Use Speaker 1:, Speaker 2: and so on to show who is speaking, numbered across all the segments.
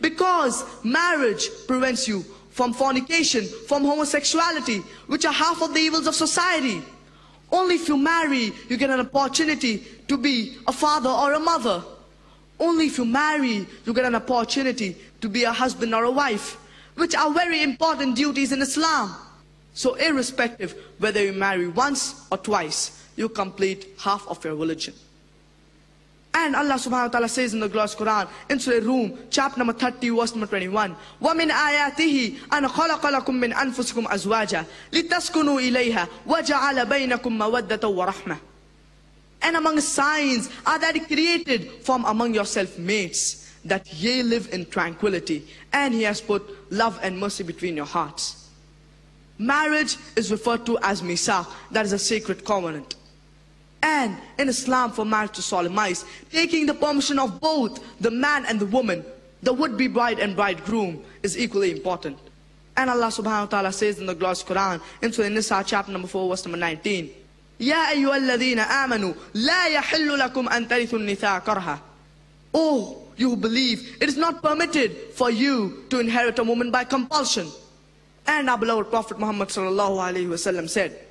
Speaker 1: Because marriage prevents you from fornication, from homosexuality, which are half of the evils of society. Only if you marry, you get an opportunity to be a father or a mother. Only if you marry, you get an opportunity to be a husband or a wife, which are very important duties in Islam. So irrespective whether you marry once or twice, you complete half of your religion. And Allah subhanahu wa ta'ala says in the glorious Quran, in Surah Rum, chapter number 30, verse number 21, وَمِنْ آيَاتِهِ أَنْ خَلَقَ لَكُم مِّنْ أَنفُسِكُمْ أَزْوَاجًا لِتَسْكُنُوا إِلَيْهَا وَجَعَلَ بَيْنَكُم مَّوَدَّةً وَرَحْمَةً. And among his signs are that he created from among yourself mates, that ye live in tranquility, and he has put love and mercy between your hearts. Marriage is referred to as misaq, that is a sacred covenant. And in Islam, for marriage to solemnize, taking the permission of both the man and the woman, the would-be bride and bridegroom, is equally important. And Allah subhanahu wa ta'ala says in the glorious Quran, in Surah Nisa, chapter number 4, verse number 19, يَا أَيُّهَا الَّذِينَ آمَنُوا لَا يَحِلُّ لَكُمْ أَن تَرِثُوا النِّسَاءَ كَرْهًا. Oh, you who believe, it is not permitted for you to inherit a woman by compulsion. And our beloved Prophet Muhammad sallallahu alaihi wasallam said,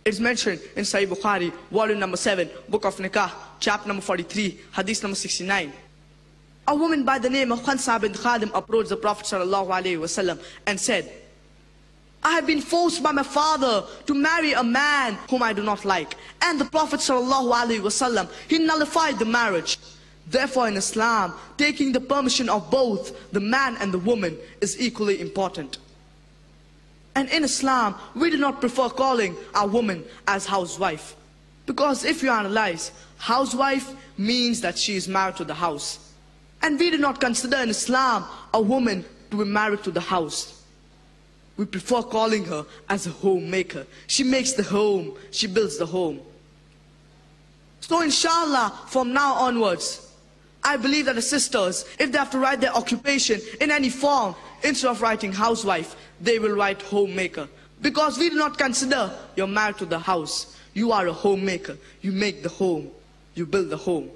Speaker 1: it's mentioned in Sahih Bukhari, volume number 7, book of Nikah, chapter number 43, hadith number 69. A woman by the name of Khansa bint Khadim approached the Prophet sallallahu alaihi wasallam and said, I have been forced by my father to marry a man whom I do not like. And the Prophet sallallahu alaihi wasallam, he nullified the marriage. Therefore in Islam, taking the permission of both the man and the woman is equally important. And in Islam, we do not prefer calling our woman as housewife. Because if you analyze, housewife means that she is married to the house. And we do not consider in Islam a woman to be married to the house. We prefer calling her as a homemaker. She makes the home, she builds the home. So inshallah, from now onwards, I believe that the sisters, if they have to write their occupation in any form, instead of writing housewife, they will write homemaker. Because we do not consider you're married to the house. You are a homemaker. You make the home. You build the home.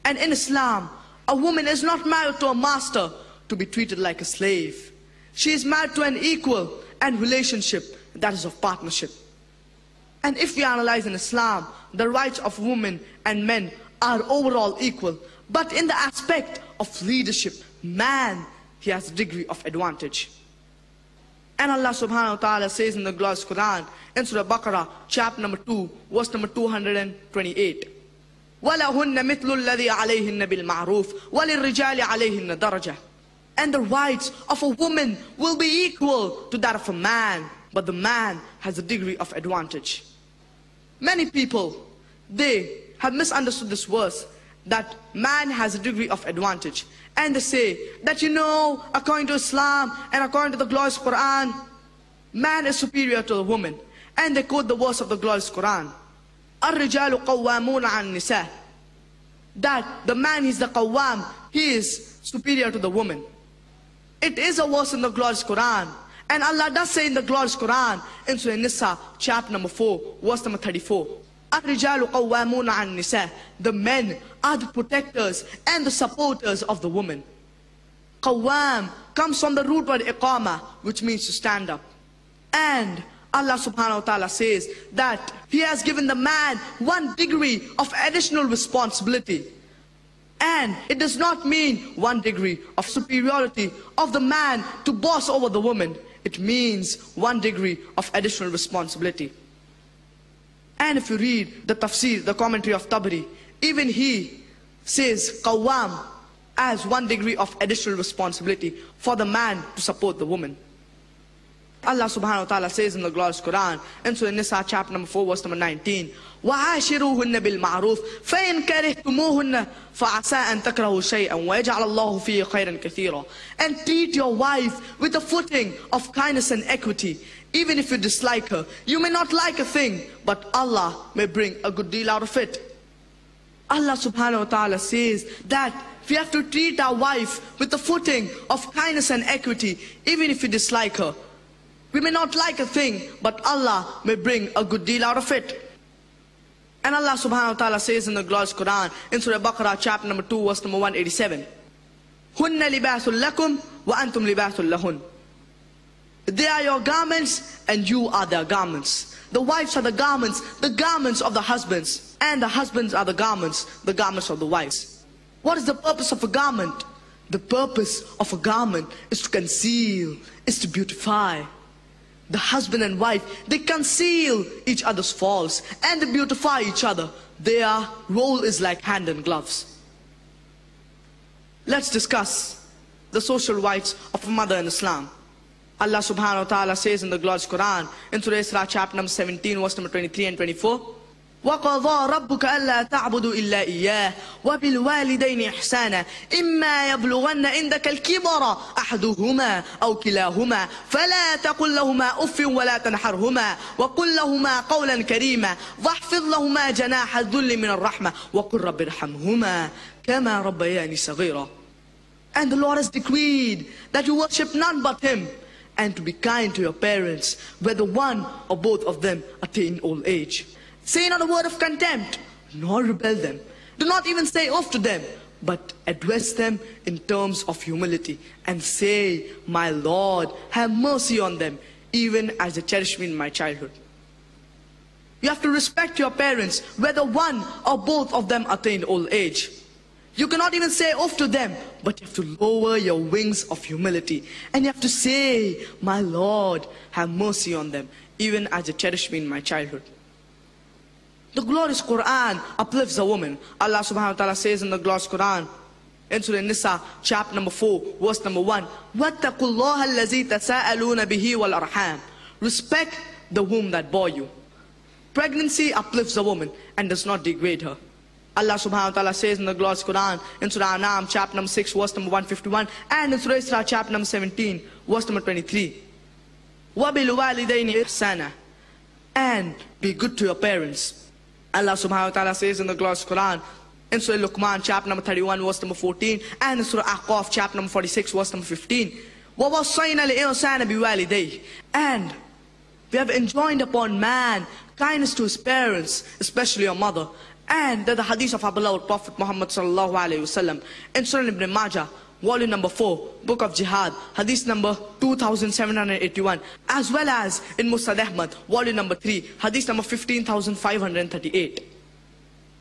Speaker 1: And in Islam, a woman is not married to a master to be treated like a slave. She is married to an equal and relationship that is of partnership. And if we analyze in Islam, the rights of women and men are overall equal. But in the aspect of leadership, man, he has a degree of advantage. And Allah subhanahu wa ta'ala says in the glorious Quran, in Surah Baqarah, chapter number 2, verse number 228, وَلَهُنَّ مِثْلُ الَّذِي عَلَيْهِنَّ بِالْمَعْرُوفِ وَلِلرِّجَالِ عَلَيْهِنَّ دَرَجَةٌ. And the rights of a woman will be equal to that of a man, but the man has a degree of advantage. Many people, they have misunderstood this verse, that man has a degree of advantage. And they say that, you know, according to Islam and according to the glorious Quran, man is superior to the woman. And they quote the verse of the glorious Quran, الرِّجَالُ قَوَّامُونَ عَلَى النِّسَاءِ, that the man is the qawwam, he is superior to the woman. It is a verse in the glorious Quran. And Allah does say in the glorious Quran, in Surah Nisa, chapter number 4, verse number 34, الرِّجَالُ قَوَّامُونَ عَلَى النِّسَاءِ, the men are the protectors and the supporters of the woman. Qawwam comes from the root word iqama, which means to stand up. And Allah subhanahu wa ta'ala says that He has given the man one degree of additional responsibility. And it does not mean one degree of superiority of the man to boss over the woman. It means one degree of additional responsibility. And if you read the tafsir, the commentary of Tabari, even he says qawwam as one degree of additional responsibility for the man to support the woman. Allah subhanahu wa ta'ala says in the glorious Quran, in Surah Nisa, chapter number 4, verse number 19, وَعَاشِرُوهُنَّ بِالْمَعْرُوفِ فَإِنْ كَرِهْتُمُوهُنَّ فَعَسَىٰ أَن تَكْرَهُوا شَيْئًا وَيَجْعَلَ اللَّهُ فِيهِ خَيْرًا كَثِيرًا. And treat your wife with the footing of kindness and equity. Even if you dislike her, you may not like a thing, but Allah may bring a good deal out of it. Allah subhanahu wa ta'ala says that we have to treat our wife with the footing of kindness and equity, even if you dislike her. We may not like a thing, but Allah may bring a good deal out of it. And Allah subhanahu wa ta'ala says in the glorious Quran, in Surah Baqarah, chapter number 2, verse number 187, هن لباس لكم وأنتم لباس لهن. They are your garments and you are their garments. The wives are the garments of the husbands, and the husbands are the garments of the wives. What is the purpose of a garment? The purpose of a garment is to conceal, is to beautify. The husband and wife, they conceal each other's faults and they beautify each other. Their role is like hand and gloves. Let's discuss the social rights of a mother in Islam. Allah subhanahu wa ta'ala says in the glorious Quran, in Surah Isra chapter number 17, verse number 23 and 24, وَقَضَى رَبُّكَ أَلَّا تَعْبُدُوا إِلَّا إِيَّاهُ وَبِالْوَالِدَيْنِ إِحْسَانًا إِمَّا يَبْلُغَنَّ عِندَكَ الْكِبَرَ أَحَدُهُمَا أَوْ كِلَاهُمَا فَلَا تَقُل لَّهُمَا أُفٍّ وَلَا تَنْهَرْهُمَا وَقُل لَّهُمَا قَوْلًا كَرِيمًا وَاخْفِضْ لَهُمَا جَنَاحَ الذُّلِّ مِنَ الرَّحْمَةِ وَقُل رَّبِّ ارْحَمْهُمَا كَمَا رَبَّيَانِي صَغِيرًا. And the Lord has decreed that you worship none but Him, and to be kind to your parents, whether one or both of them attain old age. Say not a word of contempt, nor rebel them. Do not even say off to them, but address them in terms of humility, and say, my Lord, have mercy on them, even as they cherished me in my childhood. You have to respect your parents, whether one or both of them attain old age. You cannot even say off to them, but you have to lower your wings of humility. And you have to say, my Lord, have mercy on them, even as they cherished me in my childhood. The glorious Quran uplifts a woman. Allah subhanahu wa ta'ala says in the glorious Quran, in Surah Nisa, chapter number 4, verse number 1, وَاتَّقُوا اللَّهَ الَّذِي تَسَاءَلُونَ بِهِ وَالْأَرْحَامِ. Respect the womb that bore you. Pregnancy uplifts a woman and does not degrade her. Allah subhanahu wa ta'ala says in the glorious Quran, in Surah Anam, chapter number 6, verse number 151, and in Surah Isra, chapter number 17, verse number 23. وَبِالْوَالِدَيْنِ إِحْسَانًا. And be good to your parents. Allah subhanahu wa ta'ala says in the glorious Quran, in Surah Luqman, chapter number 31, verse number 14, and in Surah Ahqaf, chapter number 46, verse number 15. وَوَصَّيْنَا الْإِنسَانَ بِوَالِدَيْهِ. And we have enjoined upon man kindness to his parents, especially your mother. And the hadith of our beloved Prophet Muhammad sallallahu alayhi wasallam in Surah Ibn Majah, volume number 4, book of Jihad, hadith number 2781, as well as in Musnad Ahmad, volume number 3, hadith number 15538.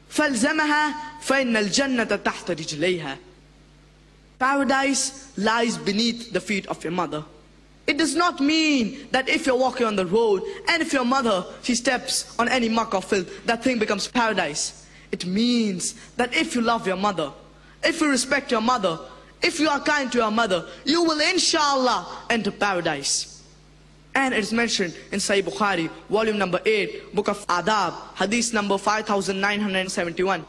Speaker 1: فَالْزَمَهَا فَإِنَّ الْجَنَّةَ تَحْتَ رِجْلَيْهَا. Paradise lies beneath the feet of your mother. It does not mean that if you're walking on the road and if your mother, she steps on any muck or filth, that thing becomes paradise. It means that if you love your mother, if you respect your mother, if you are kind to your mother, you will inshallah enter paradise. And it is mentioned in Sahih Bukhari, volume number 8, book of Adab, hadith number 5971.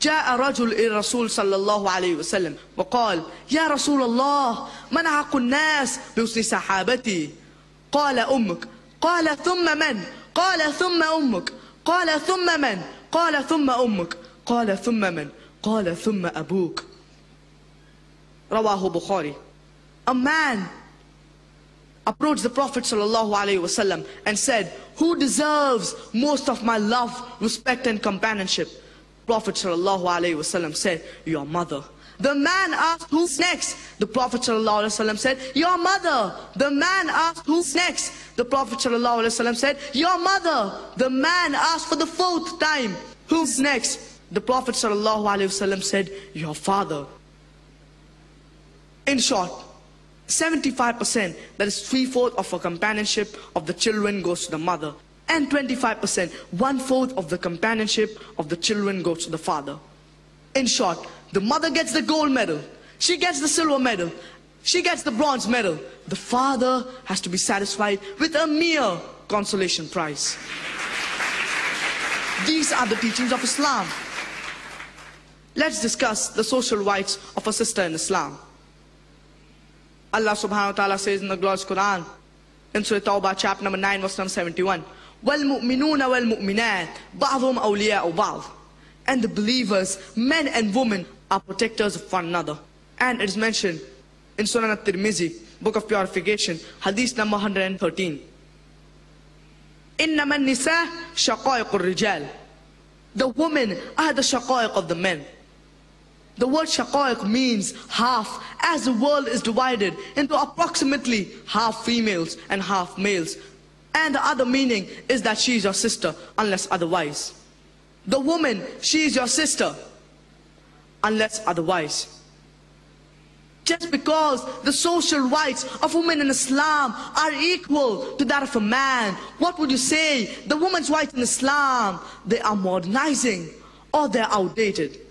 Speaker 1: جاء رجل إلى الرسول صلى الله عليه وسلم وقال يا رسول الله من أحق الناس بحسن صحابتي؟ قال أمك. قال ثم من؟ قال ثم أمك. قال ثم من؟ قال ثم أمك. قال ثم من؟ قال ثم أبوك. رواه Bukhari. A man approached the Prophet sallallahu alaihi wasallam and said, who deserves most of my love, respect and companionship? Prophet sallallahu alaihi wasallam said, your mother. The man asked, who's next? The Prophet sallallahu alaihi wasallam said, your mother. The man asked, who's next? The Prophet sallallahu alaihi wasallam said, your mother. The man asked for the 4th time, who's next? The Prophet sallallahu alaihi wasallam said, your father. In short, 75%, that is 3/4 of a companionship of the children goes to the mother. And 25%, 1/4 of the companionship of the children goes to the father. In short, the mother gets the gold medal, she gets the silver medal, she gets the bronze medal. The father has to be satisfied with a mere consolation prize. These are the teachings of Islam. Let's discuss the social rights of a sister in Islam. Allah subhanahu wa ta'ala says in the glorious Quran, in Surah Tawbah, chapter number 9, verse number 71, وَالْمُؤْمِنُونَ وَالْمُؤْمِنَاتِ بَعْضُهُمْ أَوْلِيَاءُ بَعْضٍ. And the believers, men and women, are protectors of one another. And it is mentioned in Sunan at-Tirmizi, book of purification, hadith number 113. إِنَّمَا النِّسَاءُ شَقَائِقُ الرِّجَالِ. The women are the shaqaiq of the men. The word shaqaiq means half, as the world is divided into approximately half females and half males. And the other meaning is that she is your sister unless otherwise. The woman, she is your sister unless otherwise. Just because the social rights of women in Islam are equal to that of a man, what would you say? The woman's rights in Islam, they are modernizing or they're outdated.